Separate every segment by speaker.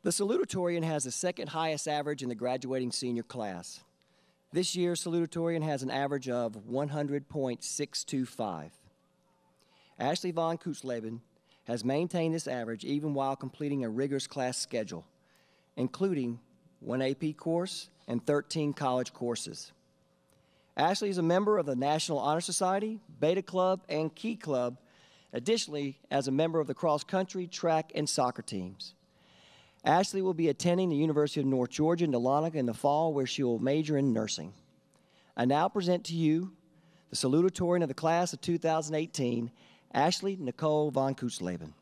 Speaker 1: The salutatorian has the second highest average in the graduating senior class. This year, salutatorian has an average of 100.625. Ashley von Kutzleben has maintained this average even while completing a rigorous class schedule, including 1 AP course and 13 college courses. Ashley is a member of the National Honor Society, Beta Club, and Key Club, additionally as a member of the cross-country, track, and soccer teams. Ashley will be attending the University of North Georgia in Dahlonega in the fall, where she will major in nursing. I now present to you the salutatorian of the class of 2018, Ashley Nicole von Kutzleben.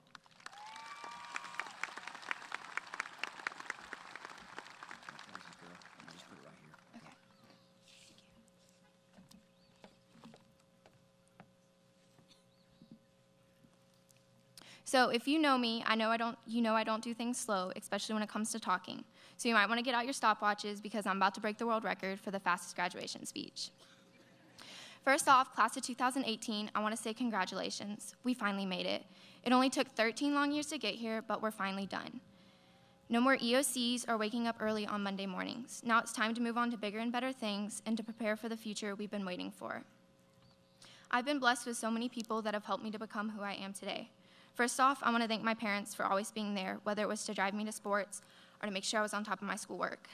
Speaker 2: So if you know me, I know I don't do things slow, especially when it comes to talking. So you might want to get out your stopwatches because I'm about to break the world record for the fastest graduation speech. First off, class of 2018, I want to say congratulations. We finally made it. It only took 13 long years to get here, but we're finally done. No more EOCs or waking up early on Monday mornings. Now it's time to move on to bigger and better things and to prepare for the future we've been waiting for. I've been blessed with so many people that have helped me to become who I am today. First off, I want to thank my parents for always being there, whether it was to drive me to sports or to make sure I was on top of my schoolwork.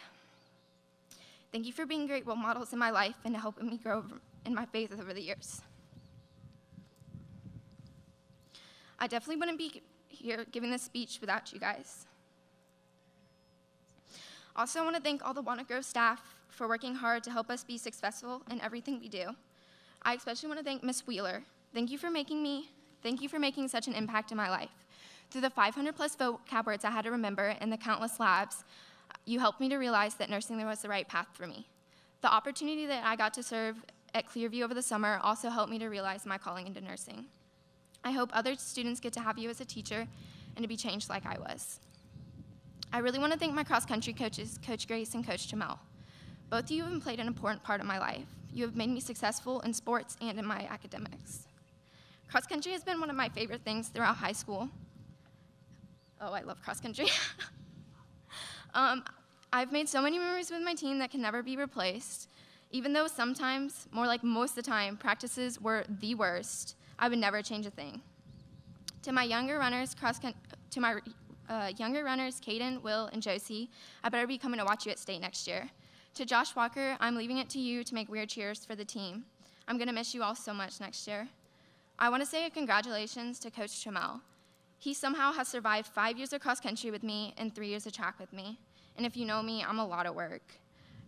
Speaker 2: Thank you for being great role models in my life and helping me grow in my faith over the years. I definitely wouldn't be here giving this speech without you guys. Also, I want to thank all the Walnut Grove staff for working hard to help us be successful in everything we do. I especially want to thank Miss Wheeler. Thank you for making such an impact in my life. Through the 500+ vocab words I had to remember and the countless labs, you helped me to realize that nursing was the right path for me. The opportunity that I got to serve at Clearview over the summer also helped me to realize my calling into nursing. I hope other students get to have you as a teacher and to be changed like I was. I really want to thank my cross-country coaches, Coach Grace and Coach Jamel. Both of you have played an important part of my life. You have made me successful in sports and in my academics. Cross-country has been one of my favorite things throughout high school. Oh, I love cross-country. I've made so many memories with my team that can never be replaced. Even though sometimes, more like most of the time, practices were the worst, I would never change a thing. To my younger runners, Caden, Will, and Josie, I better be coming to watch you at state next year. To Josh Walker, I'm leaving it to you to make weird cheers for the team. I'm going to miss you all so much next year. I want to say a congratulations to Coach Trammell. He somehow has survived 5 years of cross country with me and 3 years of track with me. And if you know me, I'm a lot of work.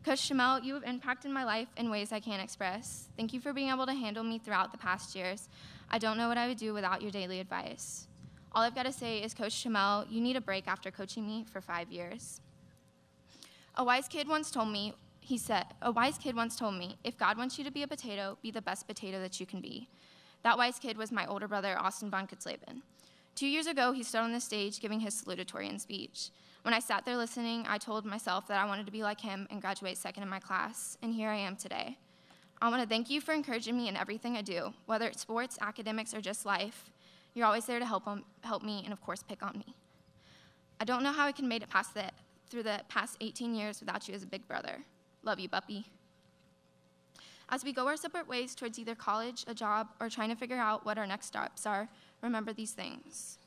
Speaker 2: Coach Trammell, you have impacted my life in ways I can't express. Thank you for being able to handle me throughout the past years. I don't know what I would do without your daily advice. All I've got to say is, Coach Trammell, you need a break after coaching me for 5 years. A wise kid once told me, if God wants you to be a potato, be the best potato that you can be. That wise kid was my older brother, Austin von Kutzleben. 2 years ago, he stood on the stage giving his salutatorian speech. When I sat there listening, I told myself that I wanted to be like him and graduate second in my class, and here I am today. I want to thank you for encouraging me in everything I do, whether it's sports, academics, or just life. You're always there to help me and, of course, pick on me. I don't know how I can make it through the past 18 years without you as a big brother. Love you, Buppy. As we go our separate ways towards either college, a job, or trying to figure out what our next steps are, remember these things.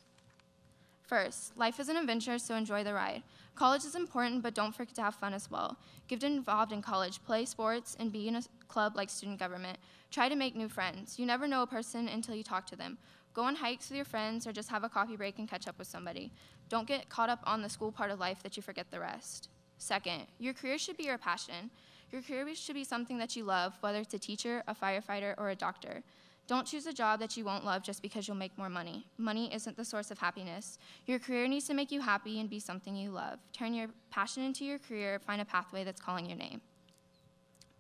Speaker 2: First, life is an adventure, so enjoy the ride. College is important, but don't forget to have fun as well. Get involved in college, play sports, and be in a club like student government. Try to make new friends. You never know a person until you talk to them. Go on hikes with your friends or just have a coffee break and catch up with somebody. Don't get caught up on the school part of life that you forget the rest. Second, your career should be your passion. Your career should be something that you love, whether it's a teacher, a firefighter, or a doctor. Don't choose a job that you won't love just because you'll make more money. Money isn't the source of happiness. Your career needs to make you happy and be something you love. Turn your passion into your career, find a pathway that's calling your name.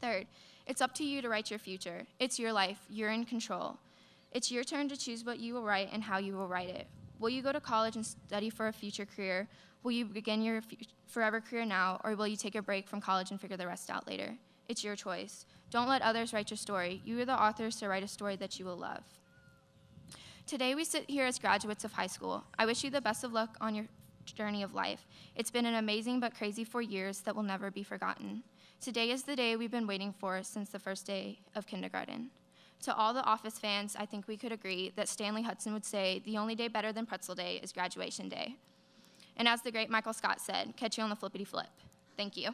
Speaker 2: Third, it's up to you to write your future. It's your life, you're in control. It's your turn to choose what you will write and how you will write it. Will you go to college and study for a future career? Will you begin your forever career now, or will you take a break from college and figure the rest out later? It's your choice. Don't let others write your story. You are the authors to write a story that you will love. Today we sit here as graduates of high school. I wish you the best of luck on your journey of life. It's been an amazing but crazy 4 years that will never be forgotten. Today is the day we've been waiting for since the first day of kindergarten. To all the Office fans, I think we could agree that Stanley Hudson would say the only day better than pretzel day is graduation day. And as the great Michael Scott said, catch you on the flippity flip. Thank you.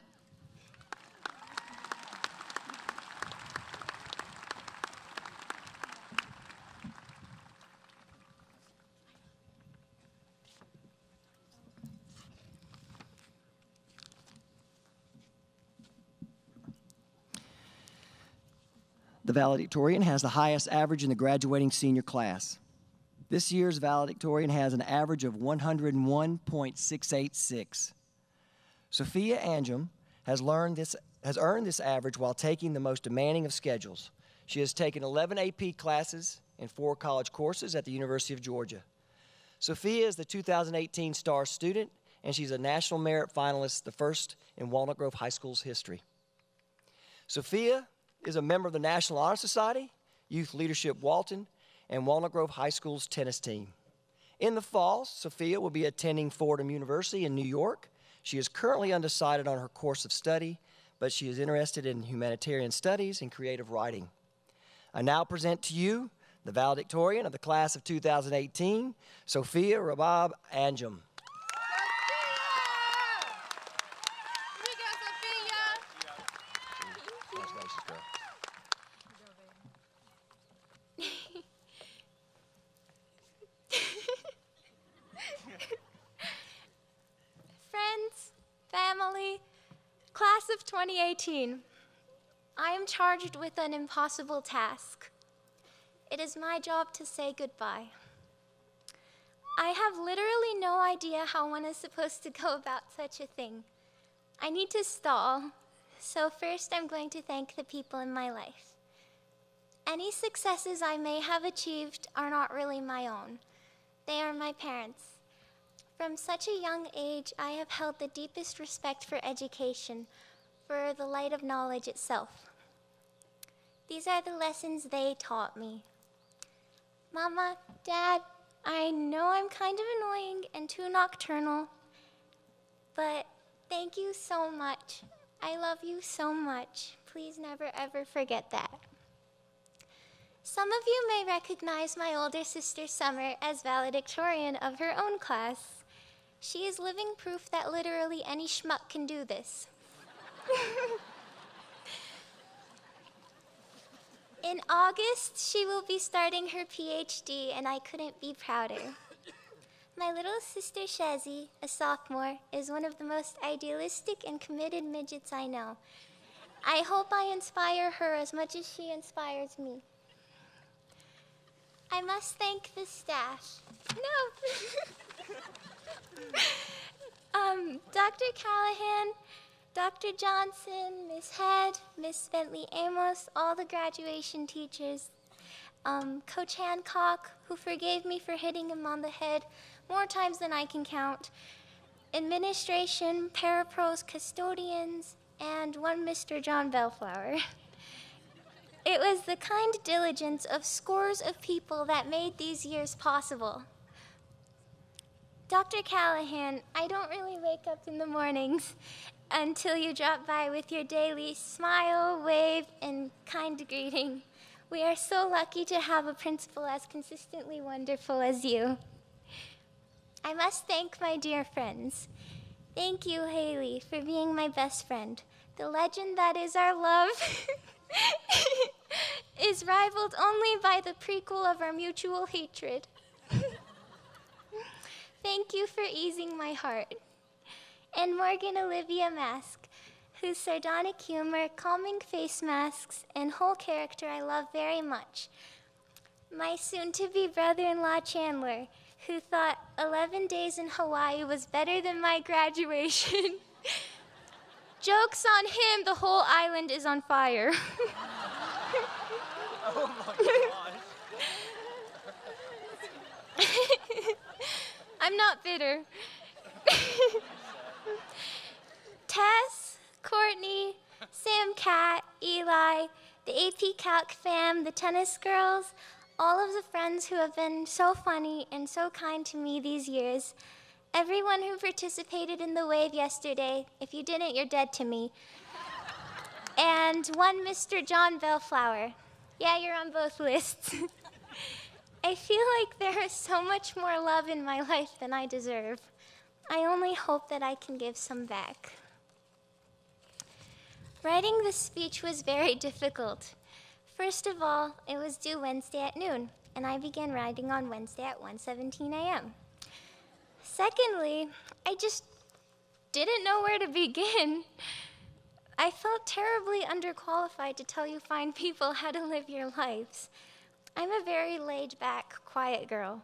Speaker 1: The valedictorian has the highest average in the graduating senior class. This year's valedictorian has an average of 101.686. Sophia Anjum has earned this average while taking the most demanding of schedules. She has taken 11 AP classes and 4 college courses at the University of Georgia. Sophia is the 2018 Star Student, and she's a National Merit Finalist, the first in Walnut Grove High School's history. Sophia is a member of the National Honor Society, Youth Leadership Walton, and Walnut Grove High School's tennis team. In the fall, Sophia will be attending Fordham University in New York. She is currently undecided on her course of study, but she is interested in humanitarian studies and creative writing. I now present to you the valedictorian of the class of 2018, Sophia Rabab Anjum.
Speaker 3: Friends, family, class of 2018, I am charged with an impossible task. It is my job to say goodbye. I have literally no idea how one is supposed to go about such a thing. I need to stall, so first I'm going to thank the people in my life. Any successes I may have achieved are not really my own. They are my parents. From such a young age, I have held the deepest respect for education, for the light of knowledge itself. These are the lessons they taught me. Mama, Dad, I know I'm kind of annoying and too nocturnal, but thank you so much. I love you so much. Please never ever forget that. Some of you may recognize my older sister Summer as valedictorian of her own class. She is living proof that literally any schmuck can do this. In August, she will be starting her PhD, and I couldn't be prouder. My little sister Shazzy, a sophomore, is one of the most idealistic and committed midgets I know. I hope I inspire her as much as she inspires me. I must thank the staff. No! Dr. Callahan, Dr. Johnson, Miss Head, Miss Bentley Amos, all the graduation teachers, Coach Hancock, who forgave me for hitting him on the head more times than I can count, administration, parapros, custodians, and one Mr. John Bellflower. It was the kind diligence of scores of people that made these years possible. Dr. Callahan, I don't really wake up in the mornings until you drop by with your daily smile, wave, and kind greeting. We are so lucky to have a principal as consistently wonderful as you. I must thank my dear friends. Thank you, Haley, for being my best friend. The legend that is our love is rivaled only by the prequel of our mutual hatred. Thank you for easing my heart. And Morgan Olivia Mask, whose sardonic humor, calming face masks, and whole character I love very much. My soon-to-be brother-in-law Chandler, who thought 11 days in Hawaii was better than my graduation. Joke's on him, the whole island is on fire.
Speaker 1: Oh my gosh.
Speaker 3: I'm not bitter. Tess, Courtney, Sam Cat, Eli, the AP Calc fam, the tennis girls, all of the friends who have been so funny and so kind to me these years, everyone who participated in the wave yesterday. If you didn't, you're dead to me. And one Mr. John Bellflower. Yeah, you're on both lists. I feel like there is so much more love in my life than I deserve. I only hope that I can give some back. Writing this speech was very difficult. First of all, it was due Wednesday at noon, and I began writing on Wednesday at 1:17 a.m. Secondly, I just didn't know where to begin. I felt terribly underqualified to tell you fine people how to live your lives. I'm a very laid-back, quiet girl.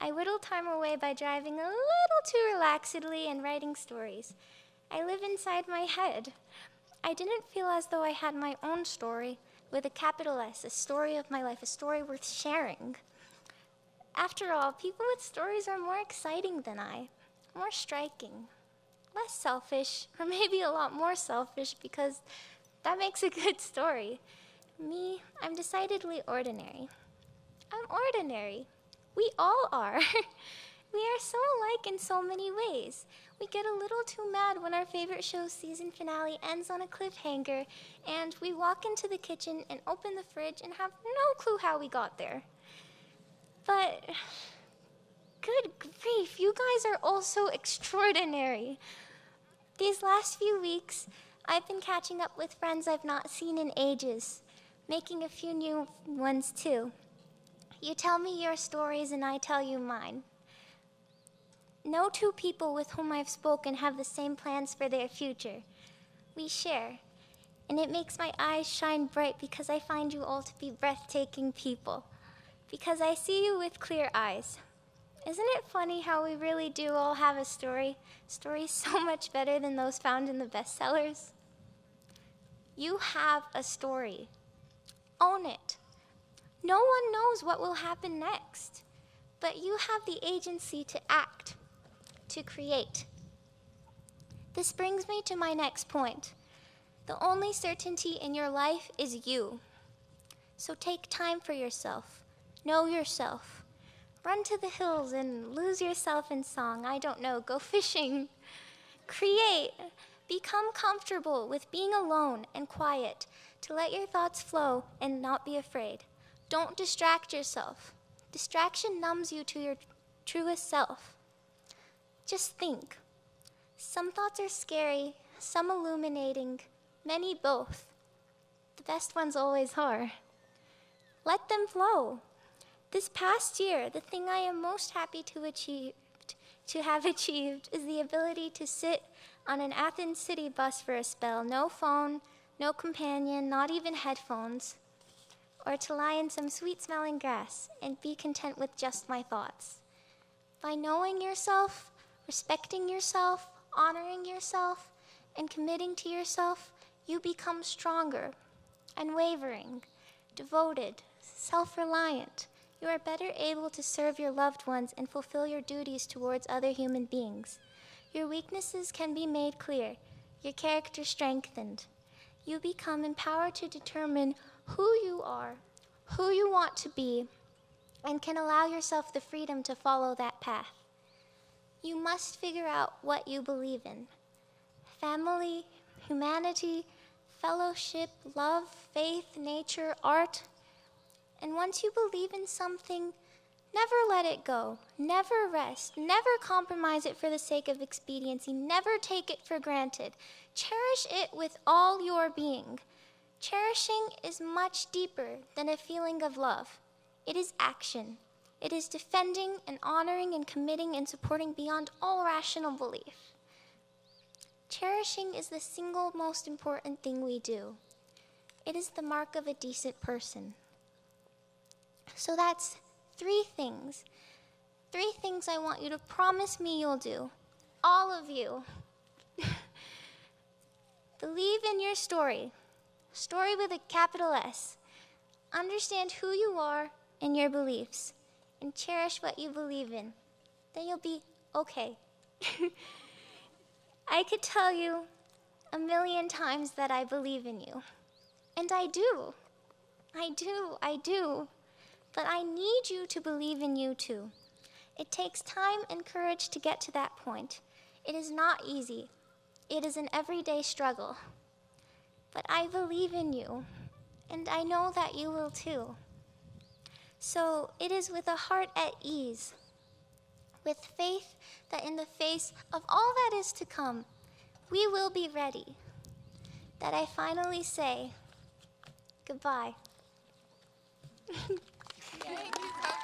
Speaker 3: I whittle time away by driving a little too relaxedly and writing stories. I live inside my head. I didn't feel as though I had my own story, with a capital S, a story of my life, a story worth sharing. After all, people with stories are more exciting than I, more striking, less selfish, or maybe a lot more selfish, because that makes a good story. Me, I'm decidedly ordinary. I'm ordinary. We all are. We are so alike in so many ways. We get a little too mad when our favorite show's season finale ends on a cliffhanger, and we walk into the kitchen and open the fridge and have no clue how we got there. But, good grief, you guys are also extraordinary. These last few weeks, I've been catching up with friends I've not seen in ages, making a few new ones too. You tell me your stories and I tell you mine. No two people with whom I've spoken have the same plans for their future. We share, and it makes my eyes shine bright because I find you all to be breathtaking people, because I see you with clear eyes. Isn't it funny how we really do all have a story? Stories so much better than those found in the bestsellers. You have a story. Own it. No one knows what will happen next, but you have the agency to act, to create. This brings me to my next point. The only certainty in your life is you. So take time for yourself. Know yourself. Run to the hills and lose yourself in song. I don't know, go fishing. Create. Become comfortable with being alone and quiet, to let your thoughts flow and not be afraid. Don't distract yourself. Distraction numbs you to your truest self. Just think. Some thoughts are scary, some illuminating, many both. The best ones always are. Let them flow. This past year, the thing I am most happy to have achieved is the ability to sit on an Athens city bus for a spell. No phone, no companion, not even headphones. Or to lie in some sweet-smelling grass and be content with just my thoughts. By knowing yourself, respecting yourself, honoring yourself, and committing to yourself, you become stronger, unwavering, devoted, self-reliant. You are better able to serve your loved ones and fulfill your duties towards other human beings. Your weaknesses can be made clear, your character strengthened. You become empowered to determine who you are, who you want to be, and can allow yourself the freedom to follow that path. You must figure out what you believe in. Family, humanity, fellowship, love, faith, nature, art. And once you believe in something, never let it go. Never rest. Never compromise it for the sake of expediency. Never take it for granted. Cherish it with all your being. Cherishing is much deeper than a feeling of love. It is action. It is defending and honoring and committing and supporting beyond all rational belief. Cherishing is the single most important thing we do. It is the mark of a decent person. So that's 3 things. 3 things I want you to promise me you'll do. All of you. Believe in your story. Story with a capital S. Understand who you are and your beliefs. And cherish what you believe in. Then you'll be okay. I could tell you 1,000,000 times that I believe in you. And I do. I do. But I need you to believe in you too. It takes time and courage to get to that point. It is not easy. It is an everyday struggle. But I believe in you, and I know that you will too. So it is with a heart at ease, with faith that in the face of all that is to come, we will be ready, that I finally say goodbye.
Speaker 2: Thank you so much.